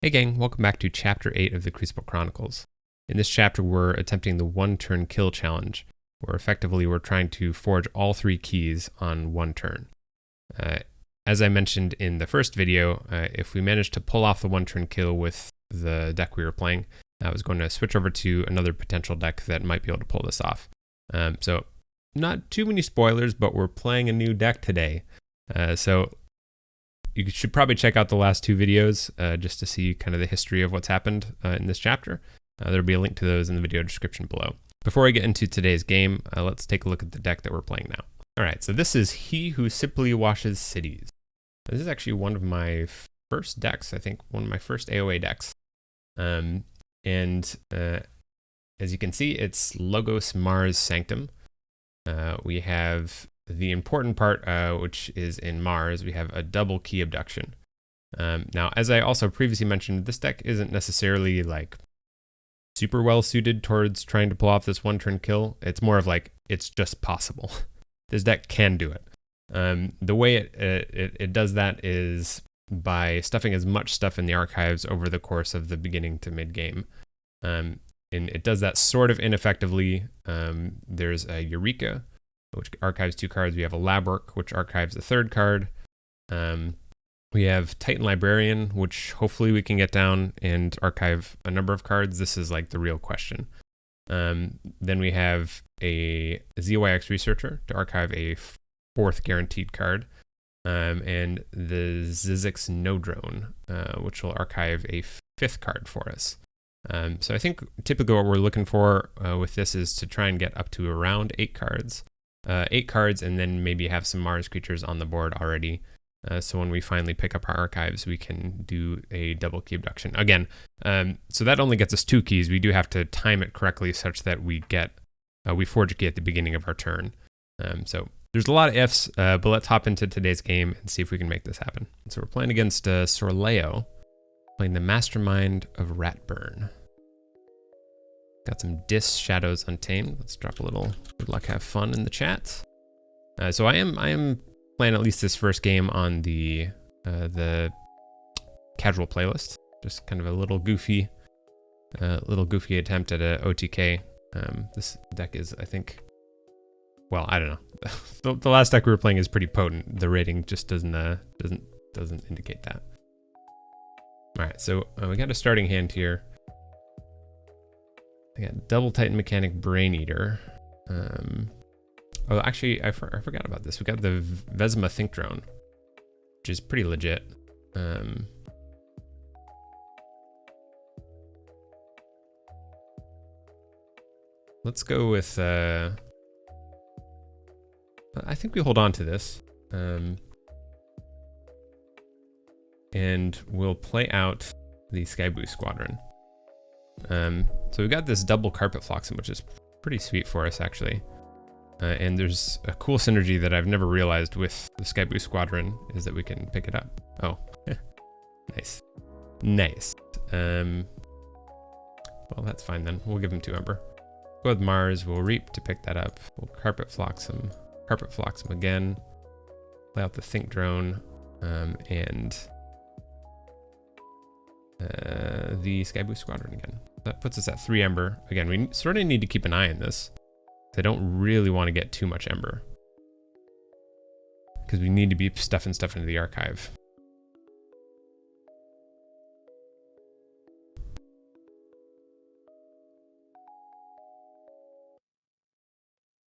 Hey gang, welcome back to Chapter 8 of the Crucible Chronicles. In this chapter, we're attempting the one-turn kill challenge, where effectively we're trying to forge all 3 keys on one turn. As I mentioned in the first video, if we managed to pull off the one-turn kill with the deck we were playing, I was going to switch over to another potential deck that might be able to pull this off. So not too many spoilers, but we're playing a new deck today. So you should probably check out the last 2 videos just to see kind of the history of what's happened in this chapter. There'll be a link to those in the video description below. Before I get into today's game, let's take a look at the deck that we're playing now. All right, so this is He Who Simply Washes Cities. This is actually one of my first decks, I think one of my first AOA decks. As you can see, it's Logos Mars Sanctum. We have the important part, which is in Mars, we have a double key abduction. Now, as I also previously mentioned, this deck isn't necessarily like super well suited towards trying to pull off this one-turn kill. It's more of like, it's just possible. This deck can do it. The way it does that is by stuffing as much stuff in the archives over the course of the beginning to mid-game. And it does that sort of ineffectively. There's a Eureka, which archives 2 cards. We have a Lab Work, which archives a 3rd card. We have Titan Librarian, which hopefully we can get down and archive a number of cards. This is like the real question. Then we have a ZYX Researcher to archive a 4th guaranteed card. And the Zizix No Drone, which will archive a 5th card for us. So I think typically what we're looking for with this is to try and get up to around 8 cards. 8 cards, and then maybe have some Mars creatures on the board already. So when we finally pick up our archives, we can do a double key abduction. Again, so that only gets us 2 keys. We do have to time it correctly such that we forge a key at the beginning of our turn. So there's a lot of ifs, but let's hop into today's game and see if we can make this happen. So we're playing against Sorleo, playing the Mastermind of Ratburn. Got some Dis Shadows Untamed. Let's drop a little good luck, have fun in the chat. So I am playing at least this first game on the casual playlist. Just kind of a little goofy attempt at a OTK. This deck is, I think, well, I don't know. The last deck we were playing is pretty potent. The rating just doesn't indicate that. All right, so we got a starting hand here. I got Double Titan Mechanic Brain Eater. Oh, actually, I forgot about this. We got the Vesma Think Drone, which is pretty legit. Let's go with... I think we hold on to this. And we'll play out the Skyboo Squadron. So we got this double Carpet Flotsam, which is pretty sweet for us, actually. And there's a cool synergy that I've never realized with the Skyboo Squadron is that we can pick it up. Oh, nice. Nice. Well, that's fine then. We'll give him 2 Ember. Go with Mars. We'll Reap to pick that up. We'll Carpet Flotsam again. Play out the Think Drone. And the Skyboo Squadron again. That puts us at 3 Ember. Again, we sort of need to keep an eye on this. I don't really want to get too much Ember, because we need to be stuffing stuff into the archive.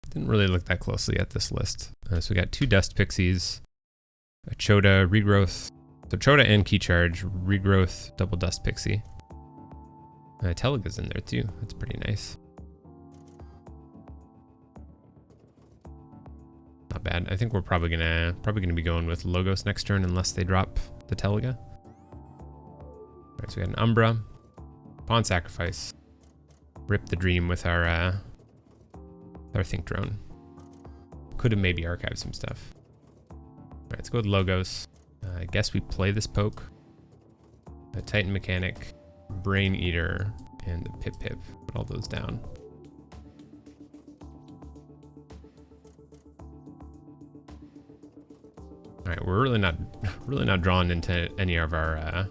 Didn't really look that closely at this list. So we got 2 Dust Pixies, a Chota, Regrowth. So Chota and Key Charge, Regrowth, double Dust Pixie. Telega's in there too. That's pretty nice. Not bad. I think we're probably gonna be going with Logos next turn unless they drop the Telega. All right, so we got an Umbra, Pawn Sacrifice, Rip the Dream with our Think Drone. Could have maybe archived some stuff. All right, let's go with Logos. I guess we play this poke. A Titan Mechanic, Brain Eater, and the Pip. Put all those down. All right, we're really not drawn into any of our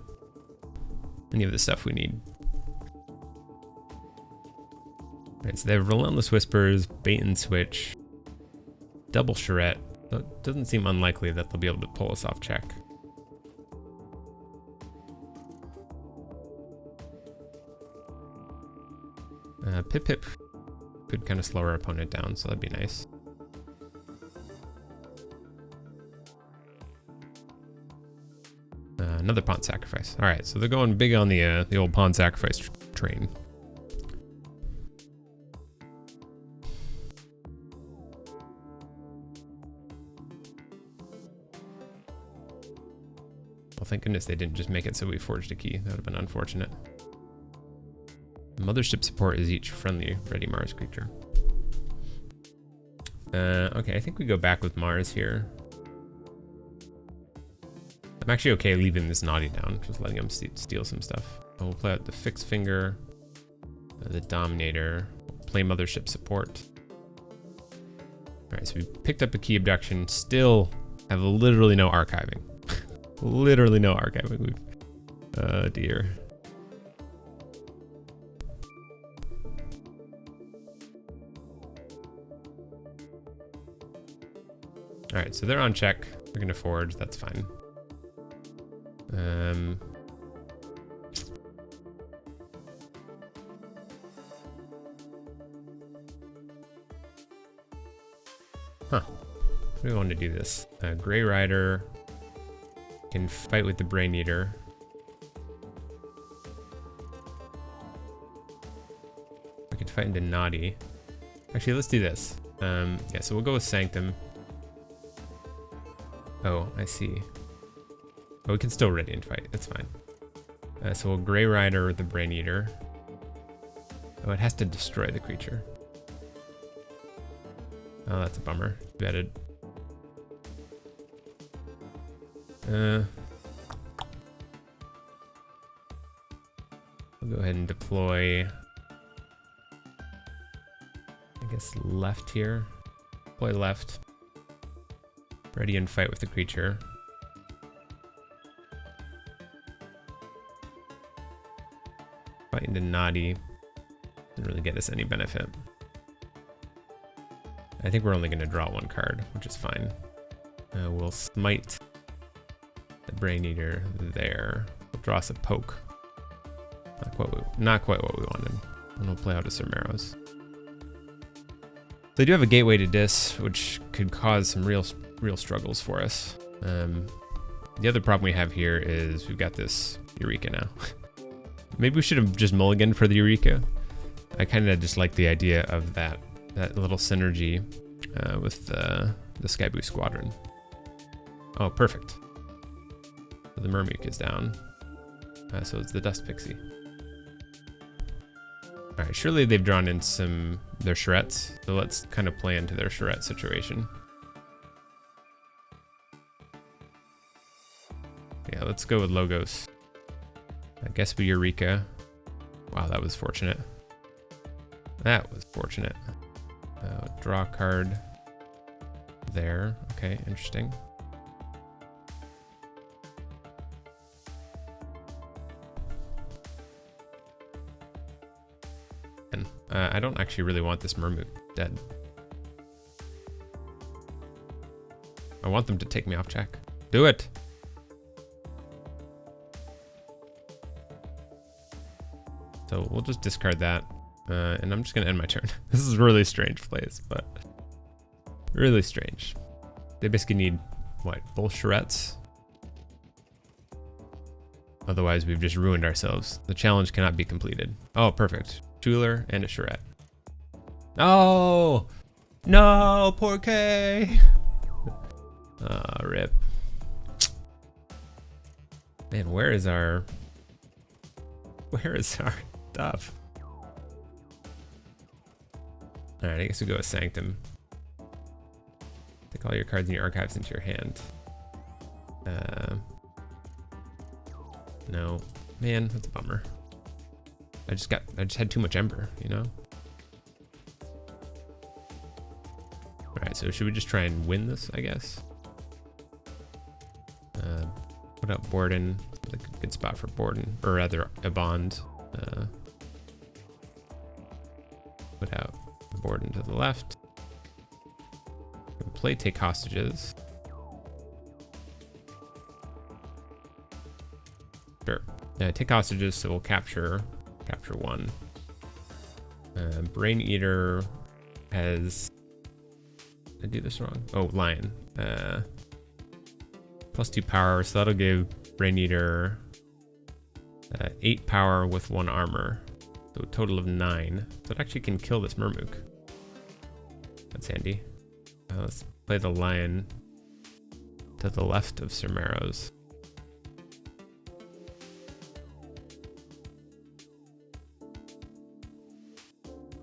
any of the stuff we need. Alright, so they have Relentless Whispers, Bait and Switch, Double Charette. So it doesn't seem unlikely that they'll be able to pull us off check. Pip Pip could kind of slow our opponent down, so that'd be nice. Another pawn sacrifice. All right, so they're going big on the old pawn sacrifice train. Well, thank goodness they didn't just make it so we forged a key. That would have been unfortunate. Mothership support is each friendly ready Mars creature. Okay, I think we go back with Mars here. I'm actually okay leaving this Naughty down, just letting him steal some stuff. We'll play out the Fixed Finger, the Dominator, we'll play Mothership support. Alright, so we picked up a key abduction, still have literally no archiving. Literally no archiving. Oh dear. Alright, so they're on check. We're gonna forge, that's fine. What do we want to do this? Grey Rider can fight with the Brain Eater. We could fight into Naughty. Actually, let's do this. Yeah, so we'll go with Sanctum. Oh, I see. Oh, we can still Radiant fight. That's fine. So we'll Grey Rider with the Brain Eater. Oh, it has to destroy the creature. Oh, that's a bummer. Vetted. We'll go ahead and deploy, I guess, left here. Deploy left. Ready and fight with the creature. Fight into Naughty. Didn't really get us any benefit. I think we're only going to draw one card, which is fine. We'll smite the Brain Eater there. We'll draw us a poke. Not quite what we wanted. And we'll play out a Cermeros. They do have a gateway to Dis, which could cause some real struggles for us. The other problem we have here is we've got this Eureka now. Maybe we should have just mulliganed for the Eureka. I kind of just like the idea of that little synergy with the Sky Boost Squadron. Oh, perfect. So the Murmook is down. So it's the Dust Pixie. All right, surely they've drawn in their Charrettes, so let's kind of play into their Charrette situation. Yeah, let's go with Logos. I guess we Eureka. Wow, that was fortunate. That was fortunate. Draw a card there. Okay, interesting. And I don't actually really want this Murmook dead. I want them to take me off check. Do it! So we'll just discard that. And I'm just going to end my turn. This is really strange plays, but really strange. They basically need, what, both Charrettes? Otherwise, we've just ruined ourselves. The challenge cannot be completed. Oh, perfect. Jeweler and a Charrette. Oh! No, poor K! Rip. Man, where is our stuff? Alright, I guess we'll go with Sanctum. Take all your cards in your archives into your hand. No. Man, that's a bummer. I just had too much Ember, you know? Alright, so should we just try and win this, I guess? Put out Borden, like a good spot for Borden, or rather a Bond. Put out Borden to the left. Play take hostages. Sure. Take hostages, so we'll capture one. Brain Eater has. Did I do this wrong? Oh, Lion. +2 power, so that'll give Brain Eater 8 power with 1 armor. So a total of 9. So it actually can kill this Murmook. That's handy. Let's play the Lion to the left of Sir Marrow's.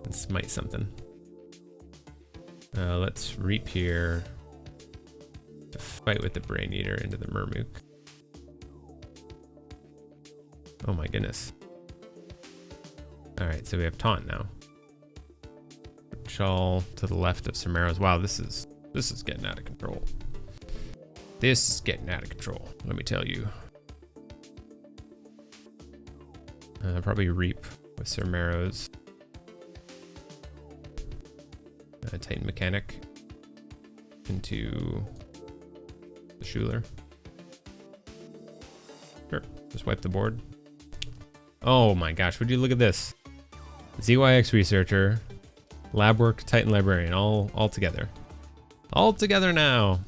And smite something. Let's Reap here to fight with the Brain Eater into the Murmook. Oh my goodness. Alright, so we have Taunt now. Shawl to the left of Sir Marrow's. Wow, this is getting out of control. This is getting out of control, let me tell you. Probably Reap with Sir Marrow's. Titan Mechanic into the Schuler. Sure, just wipe the board. Oh my gosh, would you look at this? ZYX Researcher, Lab Work, Titan Librarian, all together. All together now.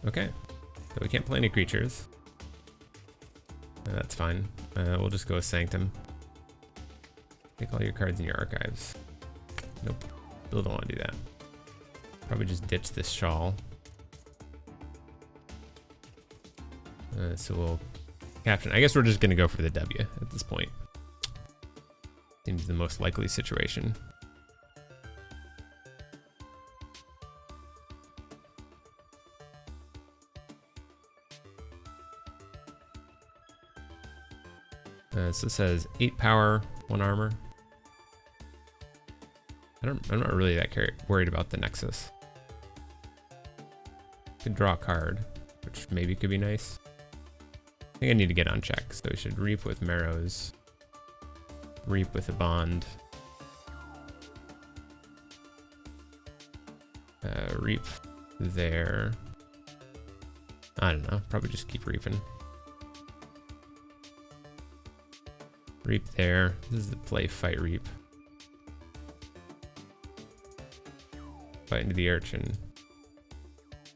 Okay, so we can't play any creatures. That's fine. We'll just go with Sanctum. Take all your cards in your archives. Nope, still don't want to do that. Probably just ditch this Shawl. So we'll caption. I guess we're just gonna go for the W at this point. Seems the most likely situation. So it says 8 power, 1 armor. I'm not really that worried about the Nexus. Could draw a card, which maybe could be nice. I think I need to get on check, so we should Reap with Marrow's. Reap with a Bond. Reap there. I don't know, probably just keep reaping. Reap there. This is the play, fight, Reap. Fight into the Urchin.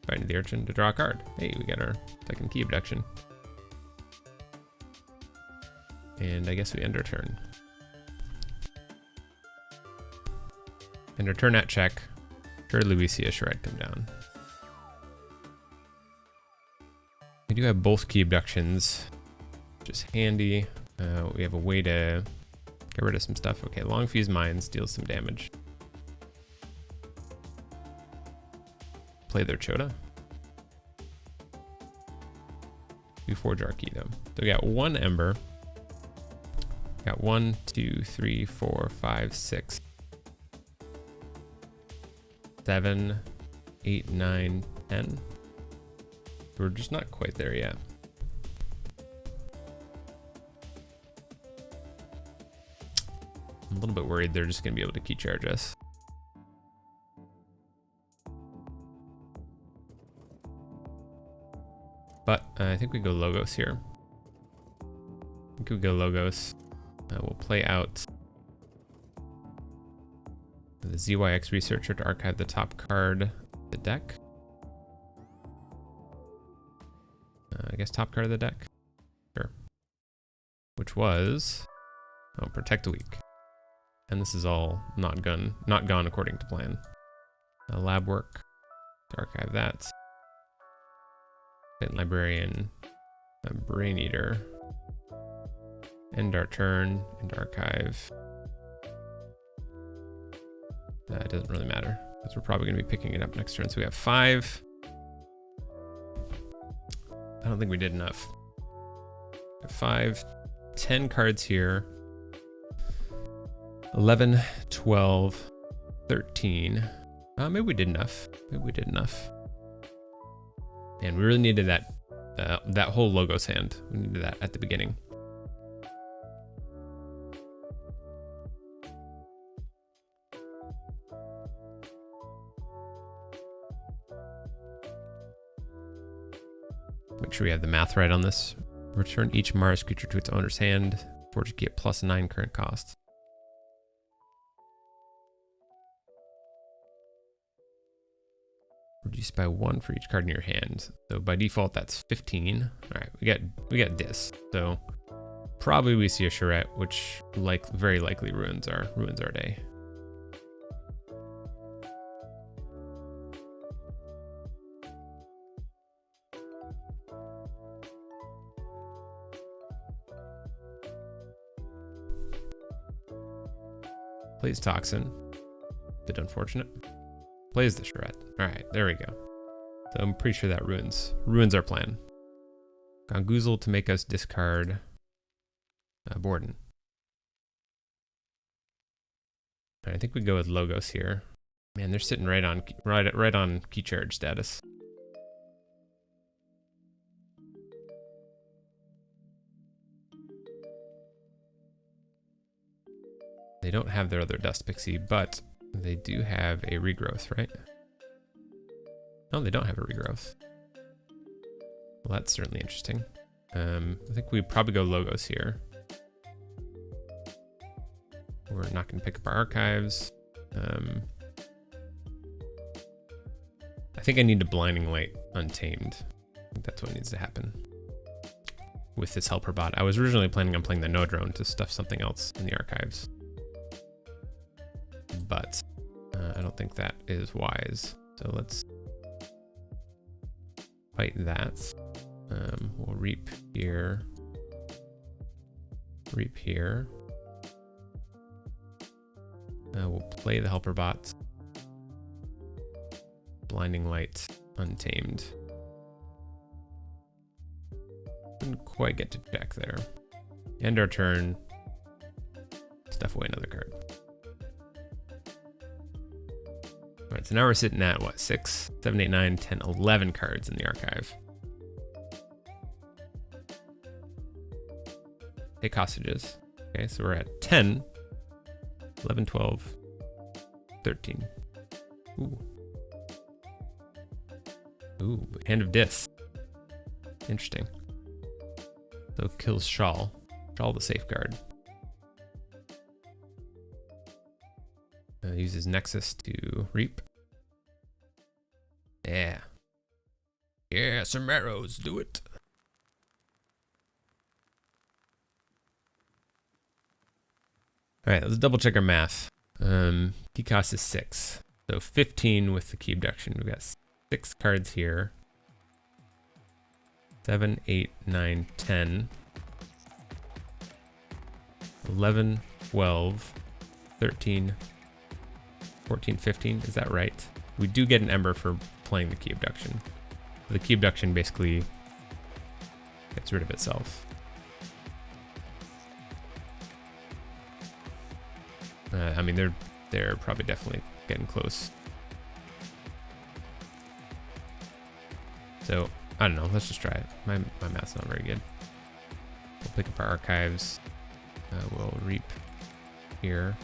Fight into the Urchin to draw a card. Hey, we got our second key abduction. And I guess we end our turn. End our turn at check. Surely we see a Shred come down. We do have both key abductions, which is handy. We have a way to get rid of some stuff. Okay, Long Fuse Mines deals some damage. Play their Chota. KeyForge our key though. So we got 1 Ember. Got 1, 2, 3, 4, 5, 6, 7, 8, 9, 10. We're just not quite there yet. I'm a little bit worried they're just going to be able to key charge us. But I think we go Logos here. I think we go Logos. We'll play out the ZYX Researcher to archive the top card of the deck. I guess top card of the deck. Sure. Which was Protect the Weak. And this is all not gone according to plan. Lab Work to archive that. Titan Librarian, Brain Eater. End our turn, end archive. It doesn't really matter, because we're probably going to be picking it up next turn. So we have 5. I don't think we did enough. 5, 10 cards here. 11, 12, 13. Maybe we did enough. Maybe we did enough. And we really needed that that whole Logos hand. We needed that at the beginning. Make sure we have the math right on this. Return each Mars creature to its owner's hand. Forge key at +9 current cost. Reduce by 1 for each card in your hand. So by default, that's 15. All right, we got this. So probably we see a charrette, which very likely ruins our day. Plays Toxin. Bit unfortunate. Plays the charrette. All right, there we go. So I'm pretty sure that ruins our plan. Gongoozle to make us discard Borden. I think we go with Logos here. Man, they're sitting right on key charge status. They don't have their other Dust Pixie, but they do have a regrowth, right? No, they don't have a regrowth. Well, that's certainly interesting. I think we probably go Logos here. We're not going to pick up our archives. I think I need a Blinding Light Untamed. I think that's what needs to happen with this helper bot. I was originally planning on playing the No Drone to stuff something else in the archives, but I don't think that is wise. So let's fight that. We'll reap here. Reap here. We'll play the helper bot. Blinding Light Untamed. Didn't quite get to check there. End our turn. Stuff away another card. All right, so now we're sitting at what, 6, 7, 8, 9, 10, 11 cards in the archive. Take hostages. Okay, so we're at 10, 11, 12, 13. Ooh. Ooh, Hand of Dis. Interesting. So kills Shawl. Shawl the safeguard. Uses Nexus to reap. Yeah. Yeah, some arrows, do it. All right, let's double check our math. Key cost is 6. So 15 with the key abduction. We've got 6 cards here. 7, 8, 9, 10. 11, 12, 13, 14, 15. Is that right? We do get an Ember for playing the key abduction. The key abduction basically gets rid of itself. I mean, they're probably definitely getting close. So I don't know. Let's just try it. My math's not very good. We'll pick up our archives. We'll reap here.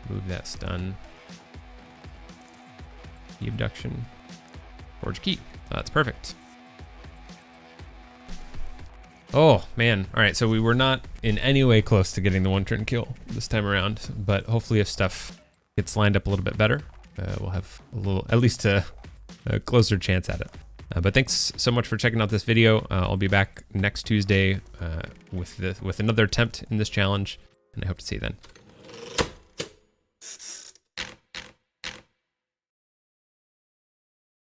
Move that stun. Key abduction. Forge key. Oh, that's perfect. Oh, man. All right, so we were not in any way close to getting the one-turn kill this time around, but hopefully if stuff gets lined up a little bit better, we'll have at least a closer chance at it. But thanks so much for checking out this video. I'll be back next Tuesday with another attempt in this challenge, and I hope to see you then.